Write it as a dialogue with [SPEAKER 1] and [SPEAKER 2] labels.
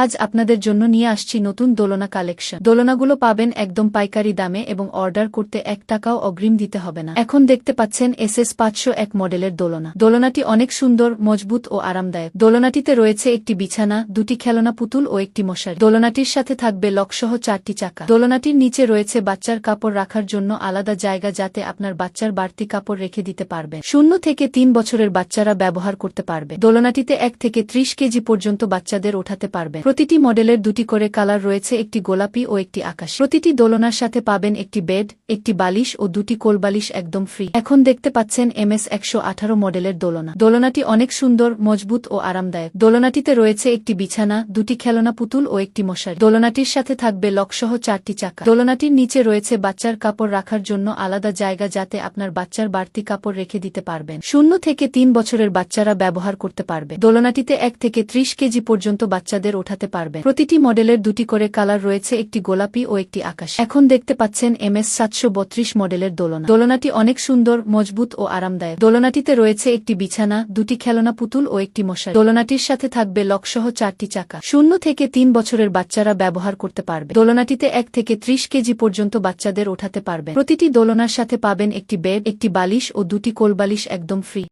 [SPEAKER 1] আজ আপনাদের জন্য নিয়ে আসছি নতুন দোলনা কালেকশন। দোলনাগুলো পাবেন একদম পাইকারি দামে এবং অর্ডার করতে 1 টাকাও অগ্রিম দিতে হবে না। এখন দেখতে পাচ্ছেন SS 501 মডেলের দোলনা। দোলনাটি অনেক সুন্দর, মজবুত ও আরামদায়ক। দোলনাটিতে রয়েছে একটি বিছানা, 2টি খেলনা পুতুল ও একটি মশারি। দোলনাটির সাথে থাকবে লকসহ 4টি চাকা। দোলনাটির নিচে রয়েছে বাচ্চার কাপড় রাখার জন্য আলাদা জায়গা, যাতে আপনার বাচ্চার বাড়তি কাপড় রেখে দিতে পারবেন। 0 থেকে 3 বছরের বাচ্চারা ব্যবহার করতে পারবে। দোলনাটিতে 1 থেকে 30 কেজি পর্যন্ত বাচ্চাদের ওঠাতে পারবেন। প্রতিটি মডেলের 2টি করে কালার রয়েছে, একটি গোলাপি ও একটি আকাশী। প্রতিটি দোলনার সাথে পাবেন একটি বেড, একটি বালিশ ও 2টি কোলবালিশ একদম ফ্রি। এখন দেখতে পাচ্ছেন MS 118 মডেলের দোলনা। দোলনাটি অনেক সুন্দর, মজবুত ও আরামদায়ক। দোলনাটিতে রয়েছে একটি বিছানা, 2টি খেলনা পুতুল ও একটি মশারি। দোলনাটির সাথে থাকবে লকসহ 4টি চাকা। দোলনাটির নিচে রয়েছে বাচ্চার কাপড় রাখার জন্য আলাদা জায়গা, যাতে আপনার বাচ্চার বাড়তি কাপড় রেখে দিতে পারবেন। 0 থেকে 3 বছরের বাচ্চারা ব্যবহার করতে পারবে। দোলনাটিতে 1 থেকে 30 কেজি পর্যন্ত বাচ্চাদের ওঠাতে পারবেন। প্রতিটি মডেলের 2টি করে কালার রয়েছে, একটি গোলাপি ও একটি আকাশী। এখন দেখতে পাচ্ছেন MS 732 মডেলের দোলনা। দোলনাটি অনেক সুন্দর, মজবুত ও আরামদায়ক। দোলনাটিতে রয়েছে একটি বিছানা, 2টি খেলনা পুতুল ও একটি মশারি। দোলনাটির সাথে থাকবে লকসহ 4টি চাকা। 0 থেকে 3 বছরের বাচ্চারা ব্যবহার করতে পারবে। দোলনাটিতে 1 থেকে 30 কেজি পর্যন্ত বাচ্চাদের ওঠাতে পারবেন। প্রতিটি দোলনার সাথে পাবেন একটি বেড, একটি বালিশ ও 2টি কোলবালিশ একদম ফ্রি।